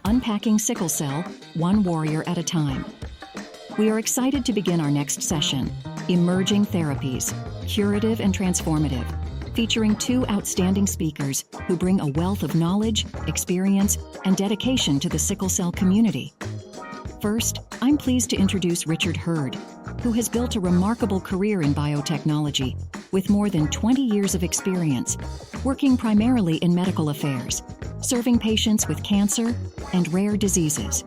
Unpacking sickle cell, one warrior at a time. We are excited to begin our next session, Emerging Therapies, Curative and Transformative, featuring two outstanding speakers who bring a wealth of knowledge, experience, and dedication to the sickle cell community. First, I'm pleased to introduce Richard Hurd, who has built a remarkable career in biotechnology with more than 20 years of experience, working primarily in medical affairs, serving patients with cancer and rare diseases.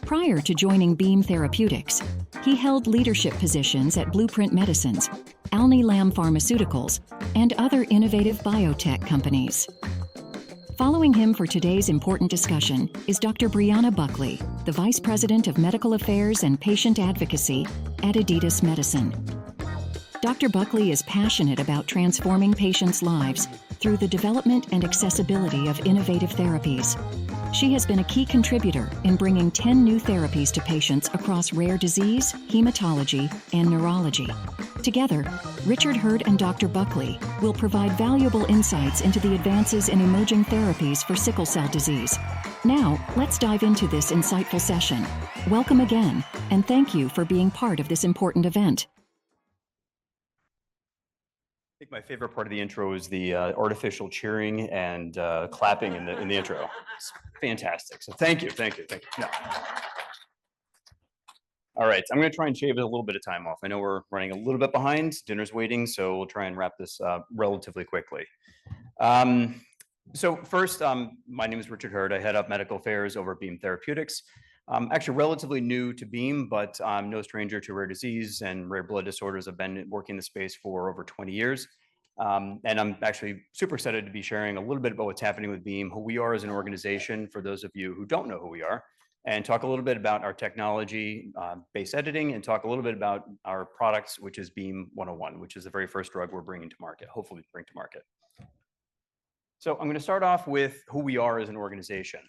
Prior to joining Beam Therapeutics, he held leadership positions at Blueprint Medicines, Alny Lam Pharmaceuticals, and other innovative biotech companies. Following him for today's important discussion is Dr. Brianna Buckley, the Vice President of Medical Affairs and Patient Advocacy at Adidas Medicine. Dr. Buckley is passionate about transforming patients' lives through the development and accessibility of innovative therapies. She has been a key contributor in bringing 10 new therapies to patients across rare disease, hematology, and neurology. Together, Richard Hurd and Dr. Buckley will provide valuable insights into the advances in emerging therapies for sickle cell disease. Now, let's dive into this insightful session. Welcome again, and thank you for being part of this important event. I think my favorite part of the intro is the artificial cheering and clapping in the intro. It's fantastic. So thank you. Yeah. All right, I'm going to try and shave a little bit of time off. I know we're running a little bit behind. Dinner's waiting, so we'll try and wrap this relatively quickly. So first, my name is Richard Hurd. I head up medical affairs over at Beam Therapeutics. I'm actually relatively new to Beam, but I'm no stranger to rare disease and rare blood disorders. I've been working in the space for over 20 years. And I'm actually super excited to be sharing a little bit about what's happening with Beam, who we are as an organization, for those of you who don't know who we are, and talk a little bit about our technology, base editing, and talk a little bit about our products, which is Beam 101, which is the very first drug we're bringing to market, hopefully bring to market. So I'm going to start off with who we are as an organization.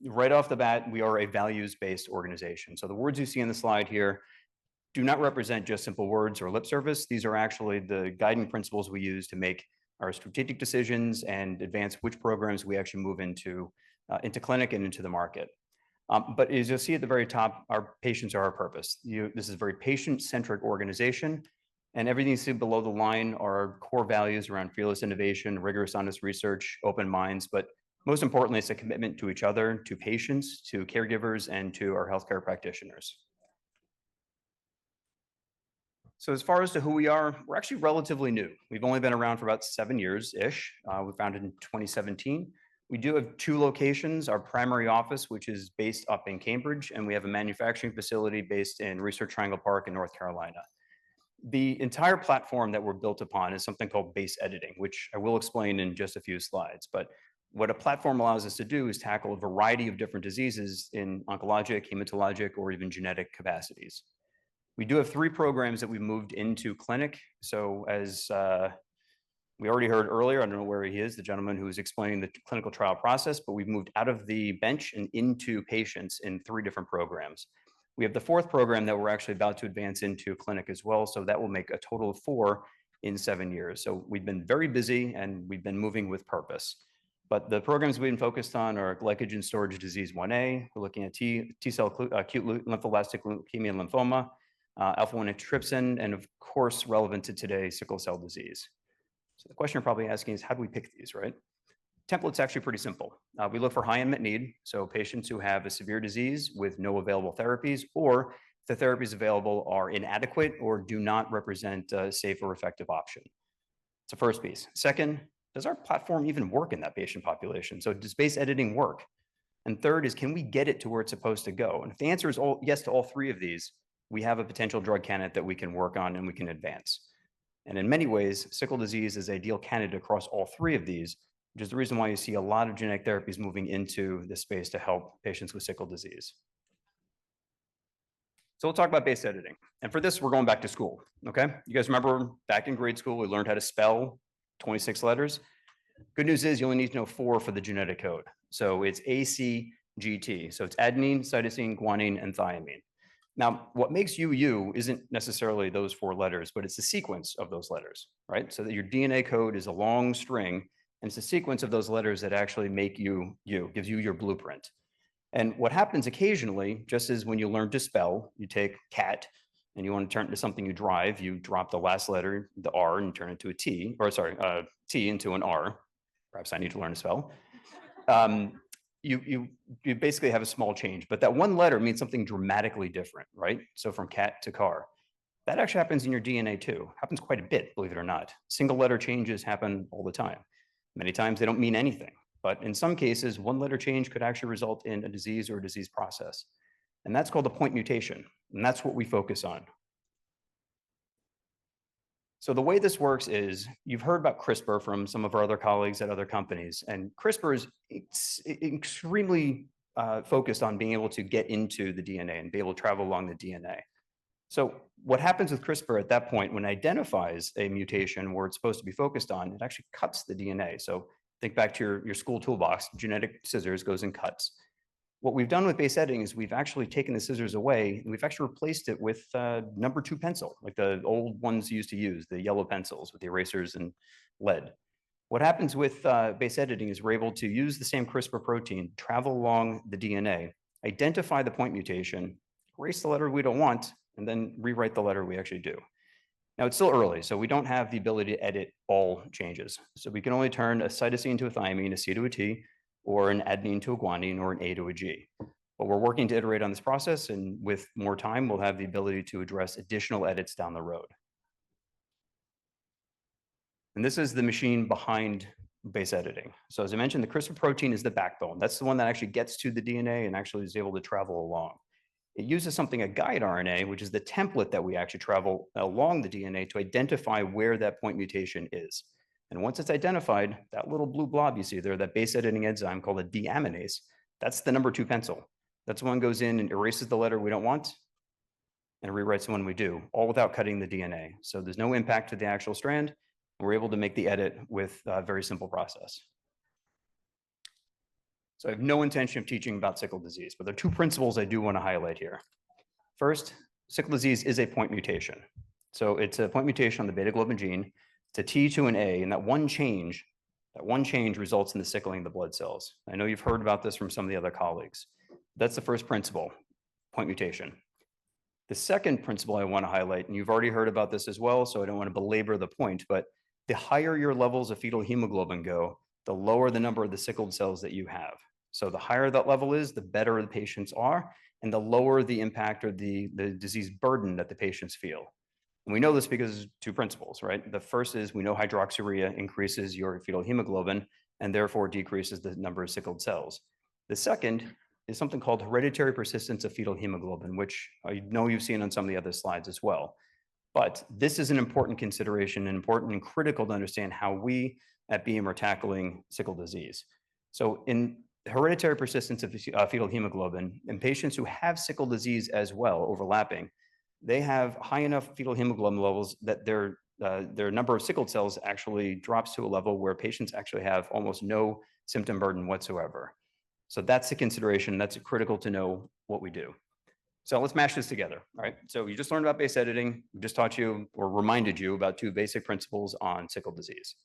Right off the bat, we are a values-based organization. So the words you see on the slide here do not represent just simple words or lip service. These are actually the guiding principles we use to make our strategic decisions and advance which programs we actually move into clinic and into the market. But as you'll see at the very top, our patients are our purpose. This is a very patient-centric organization, and everything you see below the line are our core values around fearless innovation, rigorous, honest research, open minds, but most importantly, it's a commitment to each other, to patients, to caregivers, and to our healthcare practitioners. So as far as to who we are, we're actually relatively new. We've only been around for about 7 years-ish. We were founded in 2017. We do have 2 locations, our primary office, which is based up in Cambridge, and we have a manufacturing facility based in Research Triangle Park in North Carolina. The entire platform that we're built upon is something called base editing, which I will explain in just a few slides. But what a platform allows us to do is tackle a variety of different diseases in oncologic, hematologic, or even genetic capacities. We do have 3 programs that we moved into clinic. So as we already heard earlier, I don't know where he is, the gentleman who was explaining the clinical trial process, but we've moved out of the bench and into patients in 3 different programs. We have the 4th program that we're actually about to advance into clinic as well. So that will make a total of 4 in 7 years. So we've been very busy and we've been moving with purpose. But the programs we've been focused on are glycogen storage disease 1A. We're looking at T-cell acute lymphoblastic leukemia and lymphoma, alpha-1 antitrypsin, and of course, relevant to today, sickle cell disease. So the question you're probably asking is, how do we pick these, right? Template's actually pretty simple. We look for high unmet need, so patients who have a severe disease with no available therapies, or if the therapies available are inadequate or do not represent a safe or effective option. It's the first piece. Second, does our platform even work in that patient population? So does base editing work? And third is, can we get it to where it's supposed to go? And if the answer is yes to all 3 of these, we have a potential drug candidate that we can work on and we can advance. And in many ways, sickle disease is an ideal candidate across all 3 of these which is the reason why you see a lot of genetic therapies moving into this space to help patients with sickle disease. So we'll talk about base editing. And for this, we're going back to school, okay? You guys remember back in grade school, we learned how to spell 26 letters. Good news is you only need to know 4 for the genetic code. So it's ACGT. So it's adenine, cytosine, guanine, and thymine. Now, what makes you you isn't necessarily those 4 letters, but it's the sequence of those letters, right? So that your DNA code is a long string, and it's the sequence of those letters that actually make you you, gives you your blueprint. And what happens occasionally, just as when you learn to spell, you take cat and you want to turn it into something you drive, you drop the last letter, the R, and turn it to a T, or sorry, T into an R. Perhaps I need to learn to spell. You basically have a small change, but that one letter means something dramatically different, right? So from cat to car. That actually happens in your DNA too. Happens quite a bit, believe it or not. Single letter changes happen all the time. Many times they don't mean anything, but in some cases, one letter change could actually result in a disease or a disease process. And that's called a point mutation, and that's what we focus on. So the way this works is, you've heard about CRISPR from some of our other colleagues at other companies, and CRISPR is extremely focused on being able to get into the DNA and be able to travel along the DNA. So what happens with CRISPR at that point, when it identifies a mutation where it's supposed to be focused on, it actually cuts the DNA. So think back to your school toolbox, genetic scissors goes and cuts. What we've done with base editing is we've actually taken the scissors away and we've actually replaced it with number 2 pencil, like the old ones you used to use, the yellow pencils with the erasers and lead. What happens with base editing is we're able to use the same CRISPR protein, travel along the DNA, identify the point mutation, erase the letter we don't want, and then rewrite the letter we actually do. Now, it's still early, so we don't have the ability to edit all changes. So we can only turn a cytosine to a thymine, a C to a T, or an adenine to a guanine, or an A to a G. But we're working to iterate on this process, and with more time, we'll have the ability to address additional edits down the road. And this is the machine behind base editing. So as I mentioned, the CRISPR protein is the backbone. That's the one that actually gets to the DNA and actually is able to travel along. It uses something, a guide RNA, which is the template that we actually travel along the DNA to identify where that point mutation is. And once it's identified, that little blue blob you see there, that base editing enzyme called a deaminase, that's the number 2 pencil. That's the one goes in and erases the letter we don't want and rewrites the one we do, all without cutting the DNA. So there's no impact to the actual strand. We're able to make the edit with a very simple process. So I have no intention of teaching about sickle disease, but there are 2 principles I do want to highlight here. First, sickle disease is a point mutation. So it's a point mutation on the beta globin gene. It's a T to an A, and that one change results in the sickling of the blood cells. I know you've heard about this from some of the other colleagues. That's the first principle, point mutation. The second principle I want to highlight, and you've already heard about this as well, so I don't want to belabor the point, but the higher your levels of fetal hemoglobin go, the lower the number of the sickled cells that you have. So the higher that level is, the better the patients are, and the lower the impact or the disease burden that the patients feel. And we know this because 2 principles, right? The first is we know hydroxyurea increases your fetal hemoglobin and therefore decreases the number of sickled cells. The second is something called hereditary persistence of fetal hemoglobin, which I know you've seen on some of the other slides as well. But this is an important consideration and important and critical to understand how we at BEAM are tackling sickle disease. So in hereditary persistence of fetal hemoglobin, in patients who have sickle disease as well, overlapping, they have high enough fetal hemoglobin levels that their number of sickled cells actually drops to a level where patients actually have almost no symptom burden whatsoever. So that's the consideration. That's critical to know what we do. So let's mash this together, all right? So you just learned about base editing. We just taught you or reminded you about 2 basic principles on sickle disease.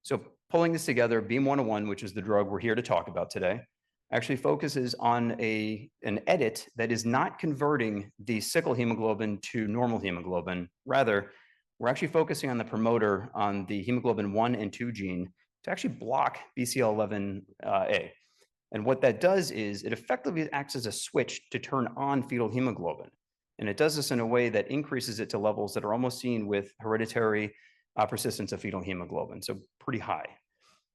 So pulling this together, BEAM 101, which is the drug we're here to talk about today, actually focuses on an edit that is not converting the sickle hemoglobin to normal hemoglobin. Rather, we're actually focusing on the promoter on the hemoglobin 1 and 2 gene to actually block BCL11A. And what that does is it effectively acts as a switch to turn on fetal hemoglobin. And it does this in a way that increases it to levels that are almost seen with hereditary persistence of fetal hemoglobin, so pretty high.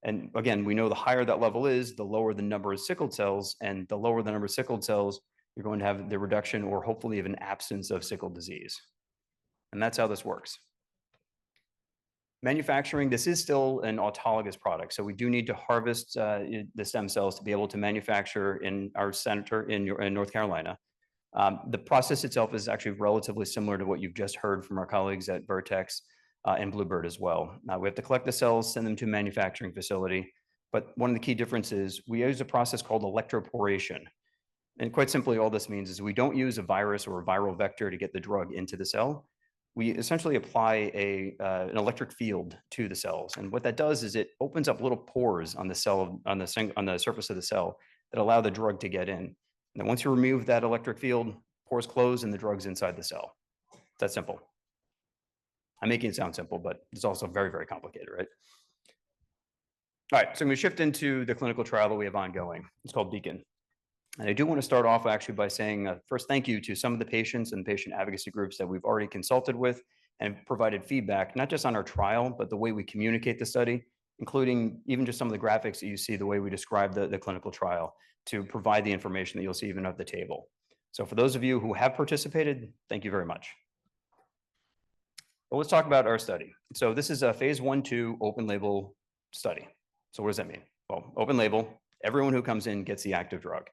And again, we know the higher that level is, the lower the number of sickled cells, and the lower the number of sickled cells, you're going to have the reduction or hopefully even absence of sickle disease. And that's how this works. Manufacturing, this is still an autologous product. So we do need to harvest the stem cells to be able to manufacture in our center in North Carolina. The process itself is actually relatively similar to what you've just heard from our colleagues at Vertex and Bluebird as well. We have to collect the cells, send them to a manufacturing facility. But one of the key differences, we use a process called electroporation. And quite simply, all this means is we don't use a virus or a viral vector to get the drug into the cell. We essentially apply an electric field to the cells. And what that does is it opens up little pores on the cell, on the surface of the cell that allow the drug to get in. And then once you remove that electric field, pores close and the drug's inside the cell. It's that simple. I'm making it sound simple, but it's also very, very complicated, right? All right, so I'm going to shift into the clinical trial that we have ongoing. It's called Beacon. And I do want to start off actually by saying first, thank you to some of the patients and patient advocacy groups that we've already consulted with and provided feedback, not just on our trial, but the way we communicate the study, including even just some of the graphics that you see, the way we describe the clinical trial to provide the information that you'll see even at the table. So for those of you who have participated, thank you very much. Well, let's talk about our study. So this is a phase 1/2 open label study. So what does that mean? Well, open label, everyone who comes in gets the active drug.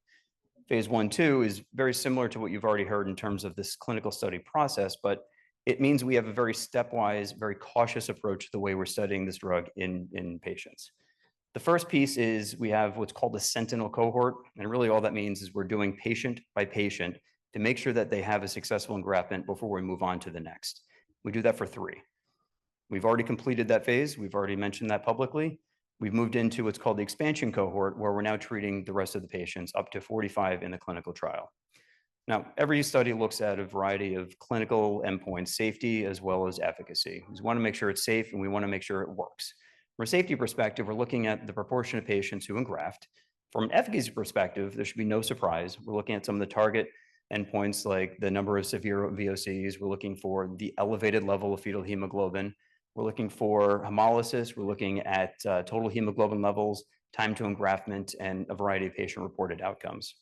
Phase 1/2 is very similar to what you've already heard in terms of this clinical study process, but it means we have a very stepwise, very cautious approach to the way we're studying this drug in patients. The first piece is we have what's called a sentinel cohort, and really all that means is we're doing patient by patient to make sure that they have a successful engraftment before we move on to the next. We do that for 3. We've already completed that phase. We've already mentioned that publicly. We've moved into what's called the expansion cohort, where we're now treating the rest of the patients, up to 45 in the clinical trial. Now, every study looks at a variety of clinical endpoints, safety as well as efficacy. We want to make sure it's safe and we want to make sure it works. From a safety perspective, we're looking at the proportion of patients who engraft. From an efficacy perspective, there should be no surprise. We're looking at some of the target endpoints like the number of severe VOCs. We're looking for the elevated level of fetal hemoglobin. We're looking for hemolysis. We're looking at total hemoglobin levels, time to engraftment, and a variety of patient-reported outcomes.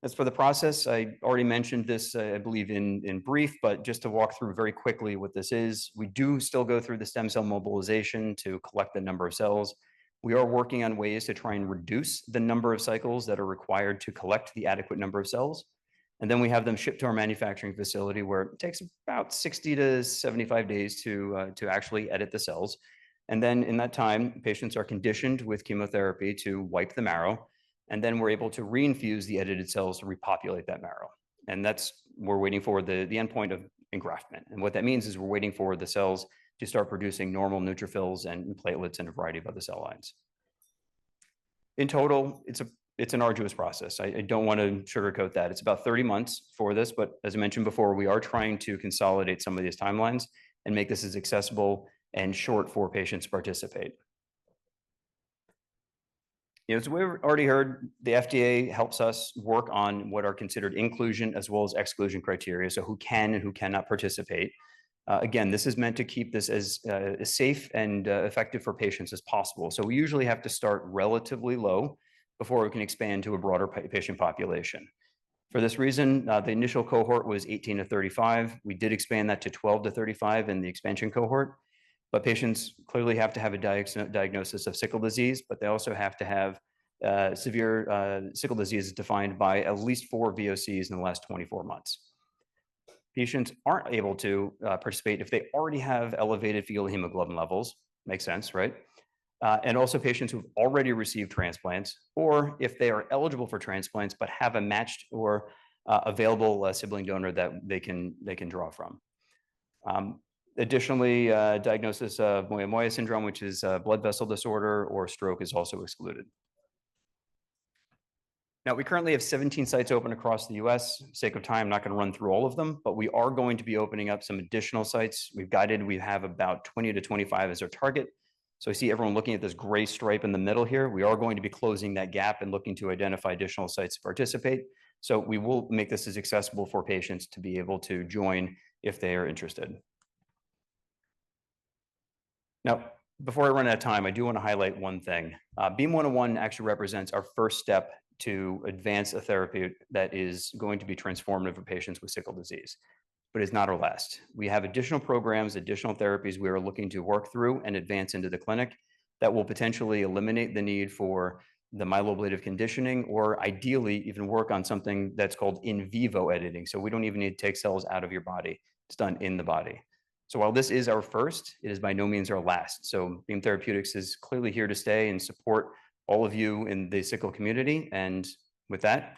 As for the process, I already mentioned this, I believe, in brief, but just to walk through very quickly what this is, we do still go through the stem cell mobilization to collect the number of cells. We are working on ways to try and reduce the number of cycles that are required to collect the adequate number of cells. And then we have them shipped to our manufacturing facility where it takes about 60 to 75 days to actually edit the cells. And then in that time, patients are conditioned with chemotherapy to wipe the marrow. And then we're able to reinfuse the edited cells to repopulate that marrow. And we're waiting for the endpoint of engraftment. And what that means is we're waiting for the cells to start producing normal neutrophils and platelets and a variety of other cell lines. In total, it's an arduous process. I don't want to sugarcoat that. It's about 30 months for this, but as I mentioned before, we are trying to consolidate some of these timelines and make this as accessible and short for patients to participate. As we've already heard, the FDA helps us work on what are considered inclusion as well as exclusion criteria, so who can and who cannot participate. Again, this is meant to keep this as safe and effective for patients as possible. So we usually have to start relatively low before we can expand to a broader patient population. For this reason, the initial cohort was 18 to 35. We did expand that to 12 to 35 in the expansion cohort. But patients clearly have to have a diagnosis of sickle disease, but they also have to have severe sickle disease defined by at least 4 VOCs in the last 24 months. Patients aren't able to participate if they already have elevated fetal hemoglobin levels. Makes sense, right? And also patients who've already received transplants, or if they are eligible for transplants but have a matched or available sibling donor that they can draw from. Additionally, diagnosis of Moyamoya syndrome, which is a blood vessel disorder, or stroke is also excluded. Now, we currently have 17 sites open across the US. For the sake of time, I'm not going to run through all of them, but we are going to be opening up some additional sites. We have about 20 to 25 as our target. So I see everyone looking at this gray stripe in the middle here. We are going to be closing that gap and looking to identify additional sites to participate. So we will make this as accessible for patients to be able to join if they are interested. Now, before I run out of time, I do want to highlight one thing. Beam 101 actually represents our first step to advance a therapy that is going to be transformative for patients with sickle disease. but it's not our last. We have additional programs, additional therapies we are looking to work through and advance into the clinic that will potentially eliminate the need for the myeloablative conditioning, or ideally even work on something that's called in vivo editing. So we don't even need to take cells out of your body. It's done in the body. So while this is our first, it is by no means our last. So Beam Therapeutics is clearly here to stay and support all of you in the sickle community. And with that,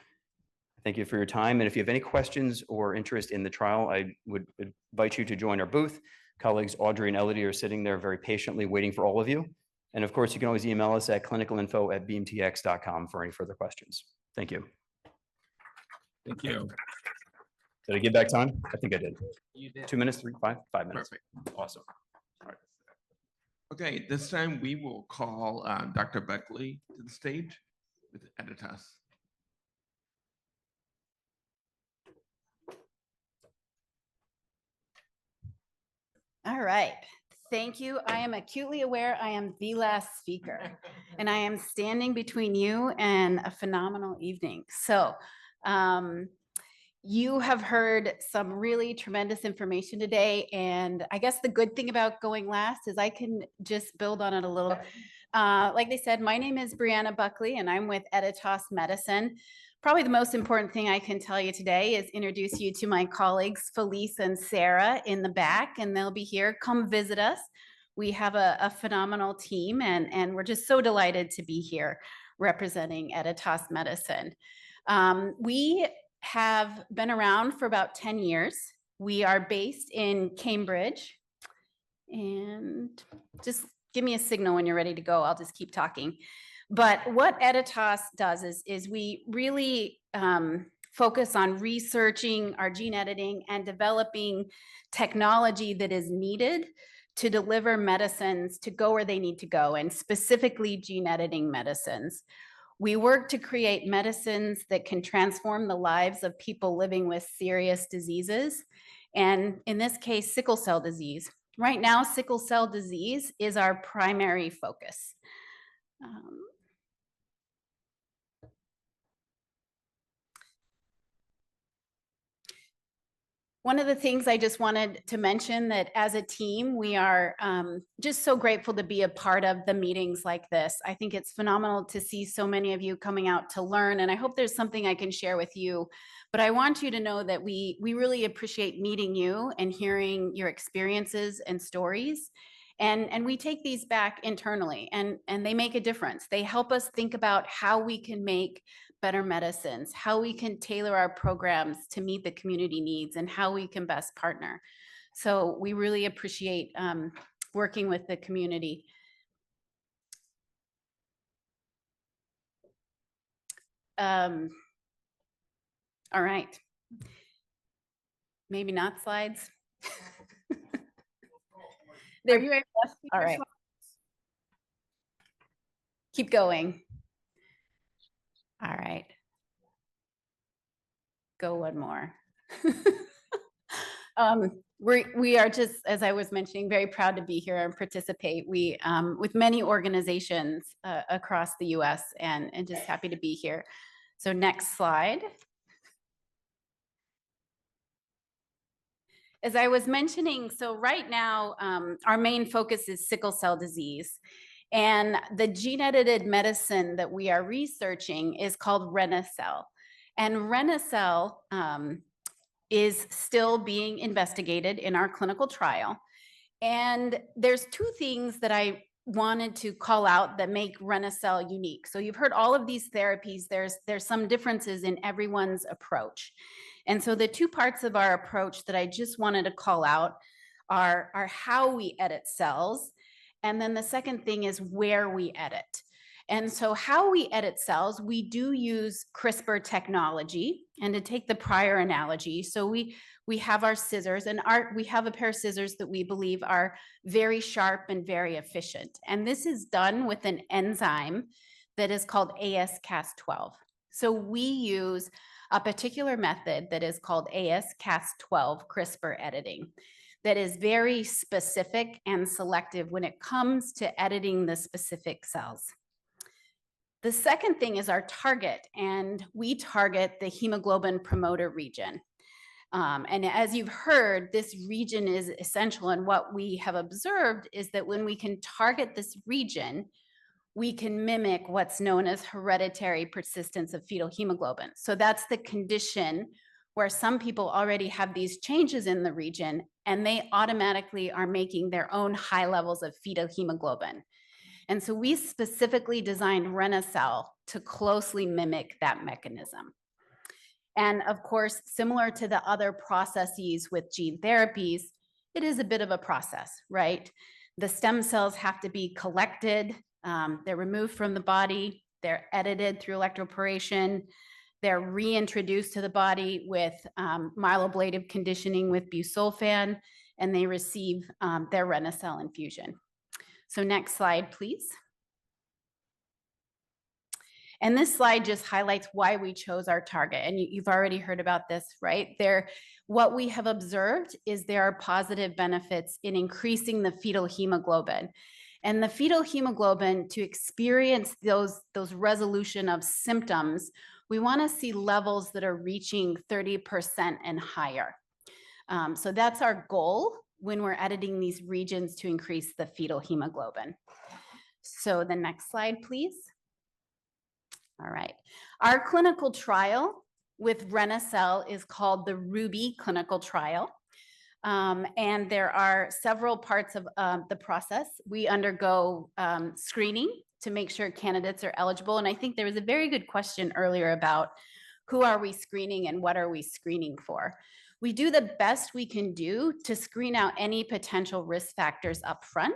thank you for your time. And if you have any questions or interest in the trial, I would invite you to join our booth. Colleagues Audrey and Elodie are sitting there very patiently waiting for all of you. And of course, you can always email us at clinicalinfo@beamtx.com for any further questions. Thank you. Thank you. Did I give back time? I think I did. You did. 2 minutes, 5 minutes. Perfect. Awesome. Okay, this time we will call Dr. Buckley to the stage with Editas. All right. Thank you. I am acutely aware I am the last speaker, and I am standing between you and a phenomenal evening. So you have heard some really tremendous information today, and I guess the good thing about going last is I can just build on it a little. Like they said, my name is Brianna Buckley, and I'm with Editas Medicine. Probably the most important thing I can tell you today is introduce you to my colleagues, Felice and Sarah in the back, and they'll be here. Come visit us. We have a phenomenal team, and we're just so delighted to be here representing Editas Medicine. We have been around for about 10 years. We are based in Cambridge, and just give me a signal when you're ready to go. I'll just keep talking. But what Editas does is we really focus on researching our gene editing and developing technology that is needed to deliver medicines to go where they need to go, and specifically gene editing medicines. We work to create medicines that can transform the lives of people living with serious diseases, and in this case, sickle cell disease. Right now, sickle cell disease is our primary focus. One of the things I just wanted to mention, that as a team, we are just so grateful to be a part of the meetings like this. I think it's phenomenal to see so many of you coming out to learn, and I hope there's something I can share with you. But I want you to know that we really appreciate meeting you and hearing your experiences and stories. And we take these back internally, and they make a difference. They help us think about how we can make better medicines, how we can tailor our programs to meet the community needs, and how we can best partner. So we really appreciate working with the community. All right. Maybe not slides. There. All right. Keep going. All right. Go one more. We are just, as I was mentioning, very proud to be here and participate. We, with many organizations across the US, and just happy to be here. So next slide. As I was mentioning, so right now, our main focus is sickle cell disease. And the gene edited medicine that we are researching is called reni-cel. And reni-cel is still being investigated in our clinical trial. And there's two things that I wanted to call out that make reni-cel unique. So you've heard all of these therapies, there's some differences in everyone's approach. And so the two parts of our approach that I just wanted to call out are how we edit cells. And then the second thing is where we edit. And so how we edit cells, we do use CRISPR technology. And to take the prior analogy, so we have our scissors, and we have a pair of scissors that we believe are very sharp and very efficient. And this is done with an enzyme that is called AsCas12. So we use a particular method that is called AsCas12 CRISPR editing that is very specific and selective when it comes to editing the specific cells. The second thing is our target, and we target the hemoglobin promoter region. And as you've heard, this region is essential. And what we have observed is that when we can target this region, we can mimic what's known as hereditary persistence of fetal hemoglobin. So that's the condition where some people already have these changes in the region and they automatically are making their own high levels of fetal hemoglobin. And so we specifically designed reni-cel to closely mimic that mechanism. And of course, similar to the other processes with gene therapies, it is a bit of a process, right? The stem cells have to be collected, they're removed from the body, they're edited through electroporation, they're reintroduced to the body with myeloablative conditioning with busulfan, and they receive their reni-cel infusion. So next slide, please. And this slide just highlights why we chose our target. And you've already heard about this, right? What we have observed is there are positive benefits in increasing the fetal hemoglobin. And the fetal hemoglobin, to experience those resolution of symptoms, we want to see levels that are reaching 30% and higher. So that's our goal when we're editing these regions to increase the fetal hemoglobin. So the next slide, please. All right. Our clinical trial with reni-cel is called the RUBY clinical trial. And there are several parts of the process. We undergo screening to make sure candidates are eligible. And I think there was a very good question earlier about who are we screening and what are we screening for? We do the best we can do to screen out any potential risk factors up front,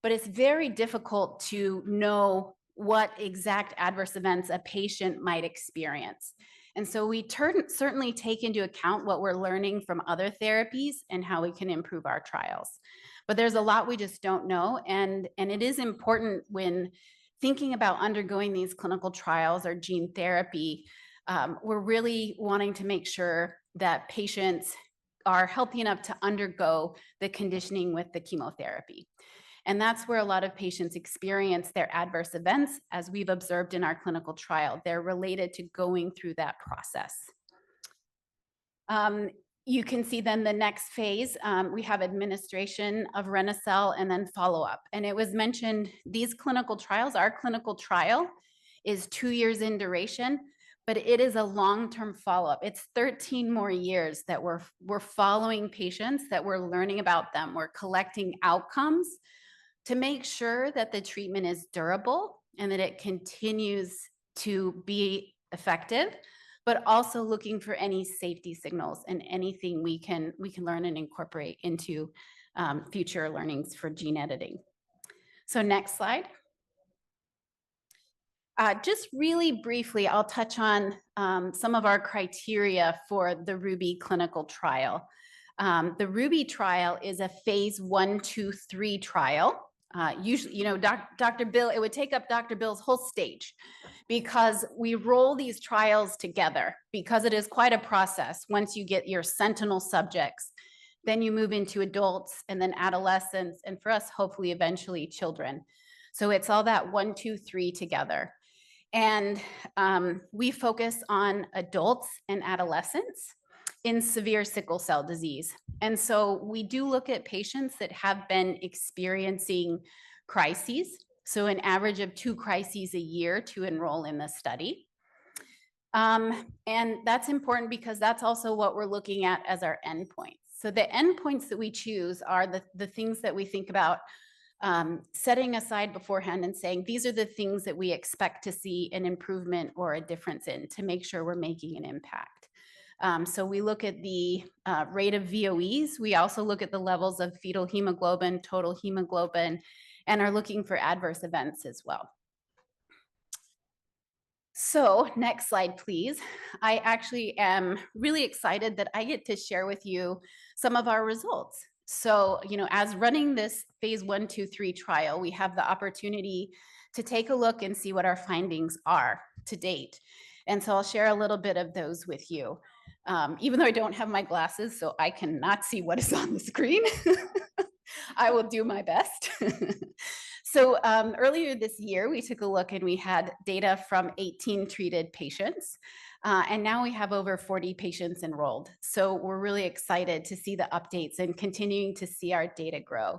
but it's very difficult to know what exact adverse events a patient might experience. And so we certainly take into account what we're learning from other therapies and how we can improve our trials. But there's a lot we just don't know. And it is important when thinking about undergoing these clinical trials or gene therapy, we're really wanting to make sure that patients are healthy enough to undergo the conditioning with the chemotherapy. And that's where a lot of patients experience their adverse events, as we've observed in our clinical trial. They're related to going through that process. You can see then the next phase, we have administration of reni-cel and then follow-up. And it was mentioned, these clinical trials, our clinical trial is 2 years in duration, but it is a long-term follow-up. It's 13 more years that we're following patients, that we're learning about them. We're collecting outcomes to make sure that the treatment is durable and that it continues to be effective, but also looking for any safety signals and anything we can learn and incorporate into future learnings for gene editing. So next slide. Just really briefly, I'll touch on some of our criteria for the RUBY clinical trial. The RUBY trial is a phase 1, 2, 3 trial. Usually, Dr. Bill, it would take up Dr. Bill's whole stage because we roll these trials together because it is quite a process. Once you get your sentinel subjects, then you move into adults and then adolescents, and for us, hopefully, eventually children. So it's all that 1, 2, 3 together. And we focus on adults and adolescents in severe sickle cell disease. And so we do look at patients that have been experiencing crises. So an average of 2 crises a year to enroll in the study. And that's important because that's also what we're looking at as our endpoints. So the endpoints that we choose are the things that we think about setting aside beforehand and saying, these are the things that we expect to see an improvement or a difference in to make sure we're making an impact. So we look at the rate of VOEs. We also look at the levels of fetal hemoglobin, total hemoglobin, and are looking for adverse events as well. So next slide, please. I actually am really excited that I get to share with you some of our results. So, as running this phase 1, 2, 3 trial, we have the opportunity to take a look and see what our findings are to date. And so I'll share a little bit of those with you. Even though I don't have my glasses, so I cannot see what is on the screen, I will do my best. So earlier this year, we took a look and we had data from 18 treated patients. And now we have over 40 patients enrolled. So we're really excited to see the updates and continuing to see our data grow.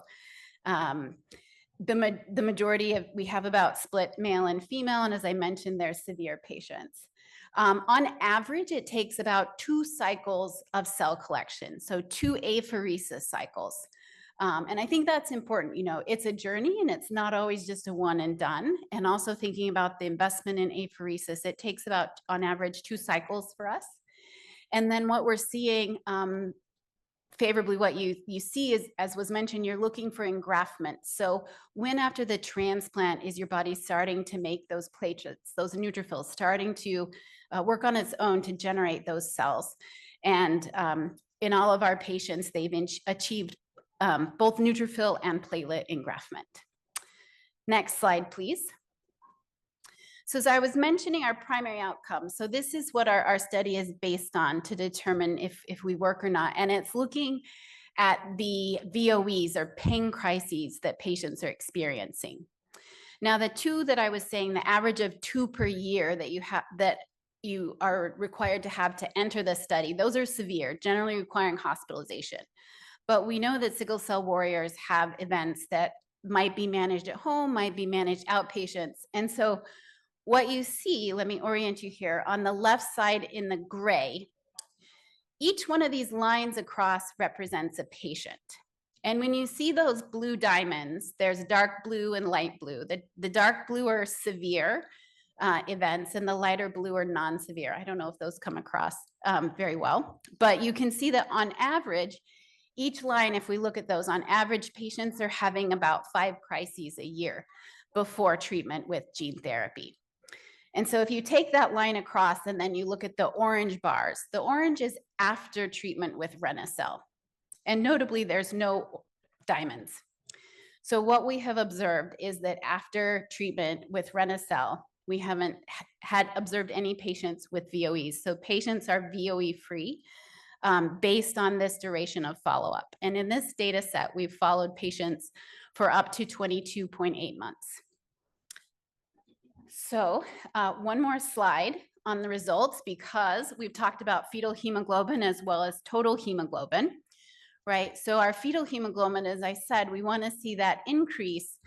The majority of, we have about split male and female, and as I mentioned, they're severe patients. On average, it takes about 2 cycles of cell collection, so 2 apheresis cycles. And I think that's important. You know, it's a journey and it's not always just a one and done. And also thinking about the investment in apheresis, it takes about on average 2 cycles for us. And then what we're seeing favorably, what you see is, as was mentioned, you're looking for engraftment. So when after the transplant is your body starting to make those platelets, those neutrophils, starting to work on its own to generate those cells. And in all of our patients, they've achieved both neutrophil and platelet engraftment. Next slide, please. So as I was mentioning, our primary outcome. So this is what our study is based on to determine if we work or not. And it's looking at the VOEs or pain crises that patients are experiencing. Now, the 2 that I was saying, the average of 2 per year that you are required to have to enter the study, those are severe, generally requiring hospitalization. But we know that sickle cell warriors have events that might be managed at home, might be managed outpatients. And so what you see, let me orient you here, on the left side in the gray, each one of these lines across represents a patient. And when you see those blue diamonds, there's dark blue and light blue. The dark blue are severe events and the lighter blue are non-severe. I don't know if those come across very well, but you can see that on average, each line, if we look at those, on average, patients are having about 5 crises a year before treatment with gene therapy. And so if you take that line across and then you look at the orange bars, the orange is after treatment with reni-cel. And notably, there's no diamonds. So what we have observed is that after treatment with reni-cel, we haven't had observed any patients with VOEs. So patients are VOE free based on this duration of follow-up. And in this data set, we've followed patients for up to 22.8 months. So one more slide on the results, because we've talked about fetal hemoglobin as well as total hemoglobin, right? So our fetal hemoglobin, as I said, we want to see that increase.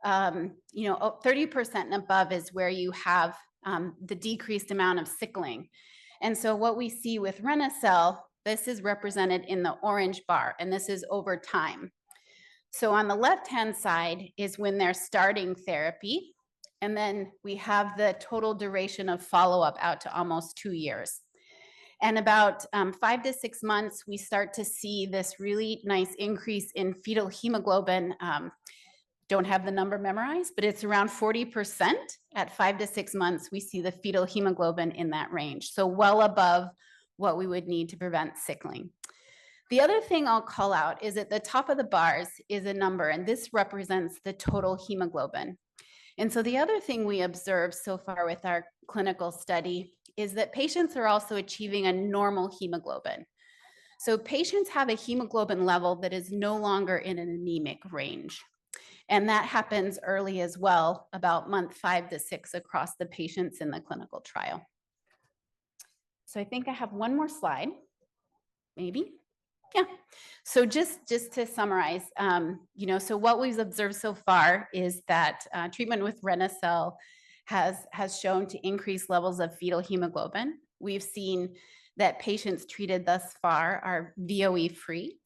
30% and above is where you have the decreased amount of sickling. And so what we see with reni-cel, this is represented in the orange bar, and this is over time. So on the left-hand side is when they're starting therapy. And then we have the total duration of follow-up out to almost 2 years. And about 5 to 6 months, we start to see this really nice increase in fetal hemoglobin. Don't have the number memorized, but it's around 40%. At 5 to 6 months, we see the fetal hemoglobin in that range. So well above what we would need to prevent sickling. The other thing I'll call out is at the top of the bars is a number, and this represents the total hemoglobin. And so the other thing we observed so far with our clinical study is that patients are also achieving a normal hemoglobin. So patients have a hemoglobin level that is no longer in an anemic range. And that happens early as well, about month 5 to 6 across the patients in the clinical trial. So I think I have one more slide, maybe. Yeah. So just to summarize, so what we've observed so far is that treatment with reni-cel has shown to increase levels of fetal hemoglobin. We've seen that patients treated thus far are VOE free.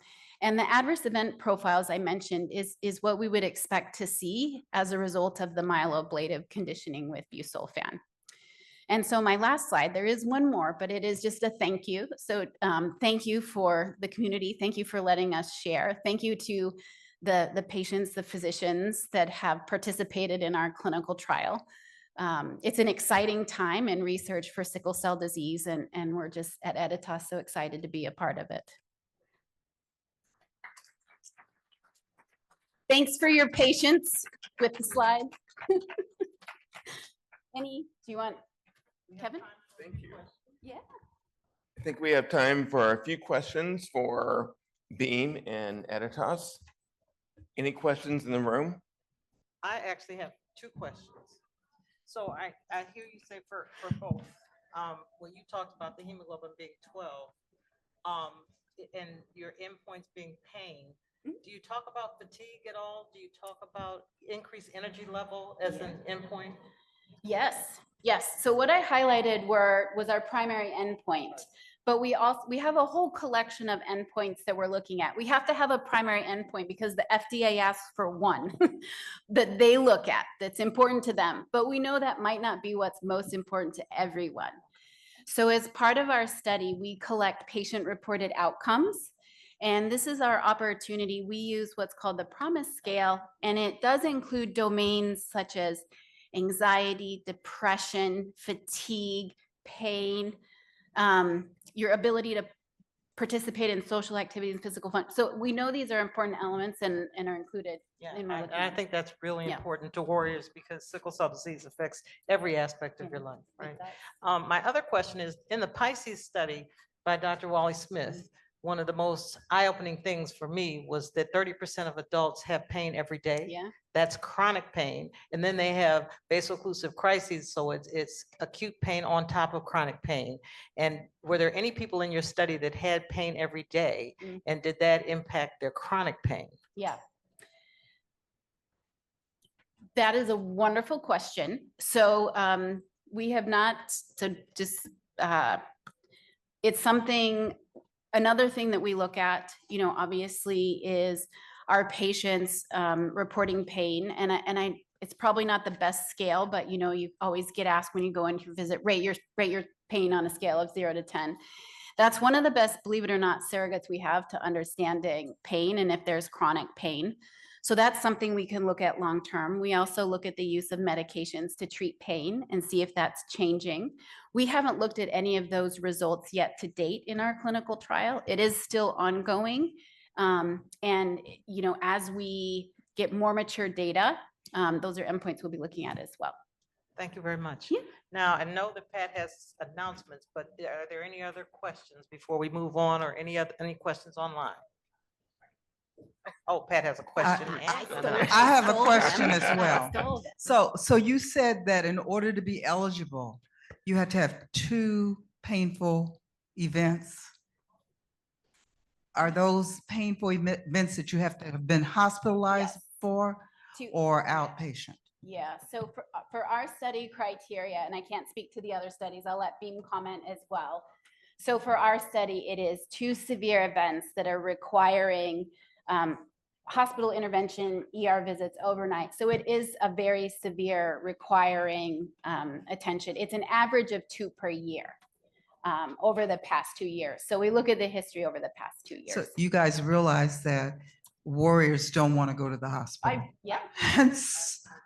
And the adverse event profiles I mentioned is what we would expect to see as a result of the myeloablative conditioning with busulfan. And so my last slide, there is one more, but it is just a thank you. So thank you for the community. Thank you for letting us share. Thank you to the patients, the physicians that have participated in our clinical trial. It's an exciting time in research for sickle cell disease, and we're just at Editas so excited to be a part of it. Thanks for your patience with the slides. Do you want, Kevin? Thank you. Yeah. I think we have time for a few questions for Beam and Editas. Any questions in the room? I actually have two questions. So I hear you say for both, when you talked about the hemoglobin being 12, and your endpoints being pain, do you talk about fatigue at all? Do you talk about increased energy level as an endpoint? Yes, yes. So what I highlighted was our primary endpoint, but we have a whole collection of endpoints that we're looking at. We have to have a primary endpoint because the FDA asks for one that they look at that's important to them, but we know that might not be what's most important to everyone. So as part of our study, we collect patient-reported outcomes. And this is our opportunity. We use what's called the PROMIS scale, and it does include domains such as anxiety, depression, fatigue, pain, your ability to participate in social activities and physical fun. So we know these are important elements and are included. Yeah, in my and looking I at it. think that's really Yeah. important to warriors because sickle cell disease affects every aspect of Yeah, your life, it right? does. My other question is, in the Pisces study by Dr. Wally Smith, one of the most eye-opening things for me was that 30% of adults have pain every day. Yeah. That's chronic pain. And then they have vaso-occlusive crises, so it's acute pain on top of chronic pain. And were there any people in your study that had pain every day? Mm. And did that impact their chronic pain? Yeah. That is a wonderful question. So we have not, so just, it's something, another thing that we look at, obviously is our patients reporting pain. And it's probably not the best scale, but you always get asked when you go in to visit, rate your pain on a scale of 0 to 10. That's one of the best, believe it or not, surrogates we have to understanding pain and if there's chronic pain. So that's something we can look at long-term. We also look at the use of medications to treat pain and see if that's changing. We haven't looked at any of those results yet to date in our clinical trial. It is still ongoing. And, as we get more mature data, those are endpoints we'll be looking at as well. Thank you very much. Yeah. Now, I know that Pat has announcements, but are there any other questions before we move on, or any questions online? Oh, Pat has a question. I have a question as well. Stole them. So you said that in order to be eligible, you had to have 2 painful events. Are those painful events that you have to have been hospitalized Yes. for, Two- or outpatient? Yeah, so for our study criteria, and I can't speak to the other studies, I'll let Beam comment as well. So for our study, it is 2 severe events that are requiring hospital intervention, ER visits overnight. So it is a very severe requiring attention. It's an average of 2 per year over the past 2 years. So we look at the history over the past 2 years. So you guys realize that warriors don't want to go to the hospital. Yeah.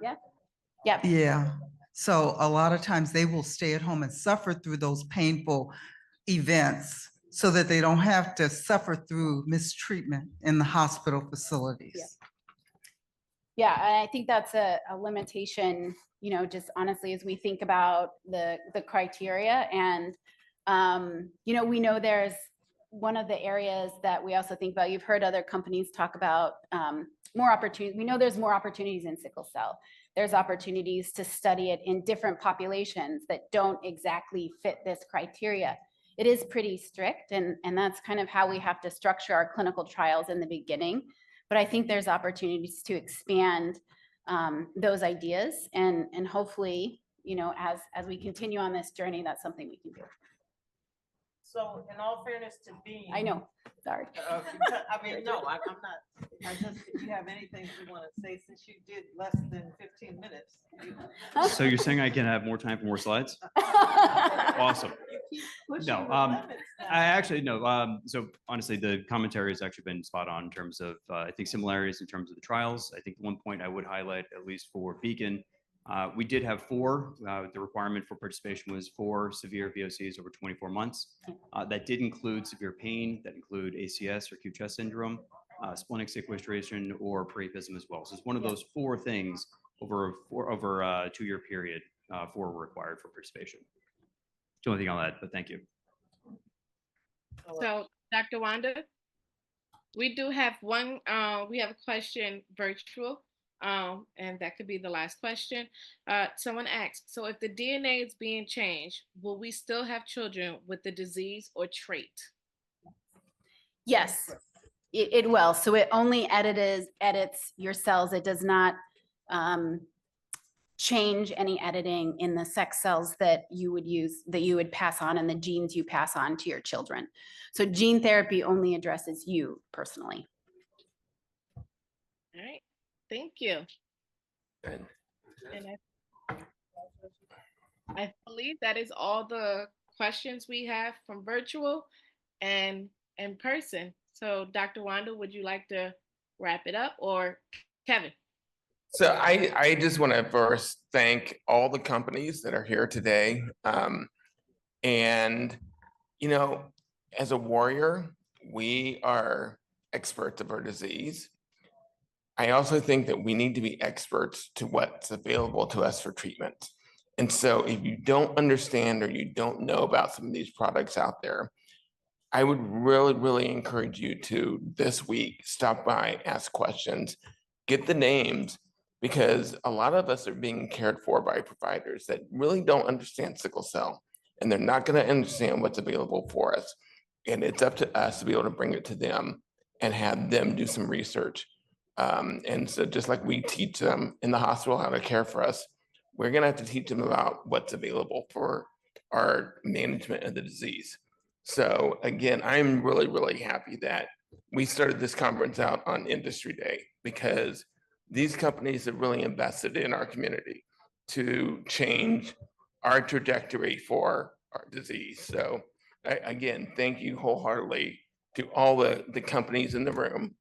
Yeah. Yeah. Yeah. So a lot of times they will stay at home and suffer through those painful events so that they don't have to suffer through mistreatment in the hospital facilities. Yeah, and I think that's a limitation, just honestly, as we think about the criteria. And, we know there's one of the areas that we also think about, you've heard other companies talk about more opportunities. We know there's more opportunities in sickle cell. There's opportunities to study it in different populations that don't exactly fit this criteria. It is pretty strict, and that's kind of how we have to structure our clinical trials in the beginning. But I think there's opportunities to expand those ideas, and hopefully, as we continue on this journey, that's something we can do. So in all fairness to Beam. I know, sorry. I mean, no, I'm not. I just, if you have anything you want to say, since you did less than 15 minutes. So you're saying I can have more time for more slides? Awesome. You keep pushing No, the limits now. I actually no. So honestly, the commentary has actually been spot on in terms of I think similarities in terms of the trials. I think one point I would highlight, at least for Beacon, we did have 4. The requirement for participation was 4 severe VOCs over 24 months. That did include severe pain, that include ACS or acute chest syndrome, splenic sequestration, or priapism as well. So it's one of those 4 things over a 2-year period, 4 were required for participation. The only thing on that, but thank you. So, Dr. Wanda, we do have we have a question virtual. And that could be the last question. Someone asked, so if the DNA is being changed, will we still have children with the disease or trait? Yes, it will. So it only edits your cells. It does not change any editing in the sex cells that you would use, that you would pass on, and the genes you pass on to your children. So gene therapy only addresses you personally. All right, thank you. Good. And I believe that is all the questions we have from virtual and in person. So Dr. Wanda, would you like to wrap it up, or Kevin? So I just want to first thank all the companies that are here today. And, you know, as a warrior, we are experts of our disease. I also think that we need to be experts to what's available to us for treatment. And so if you don't understand or you don't know about some of these products out there, I would really, really encourage you to this week, stop by, ask questions, get the names, because a lot of us are being cared for by providers that really don't understand sickle cell, and they're not going to understand what's available for us. And it's up to us to be able to bring it to them and have them do some research. And so just like we teach them in the hospital how to care for us, we're going to have to teach them about what's available for our management of the disease. So again, I'm really, really happy that we started this conference out on Industry Day, because these companies have really invested in our community to change our trajectory for our disease. So again, thank you wholeheartedly to all the companies in the room.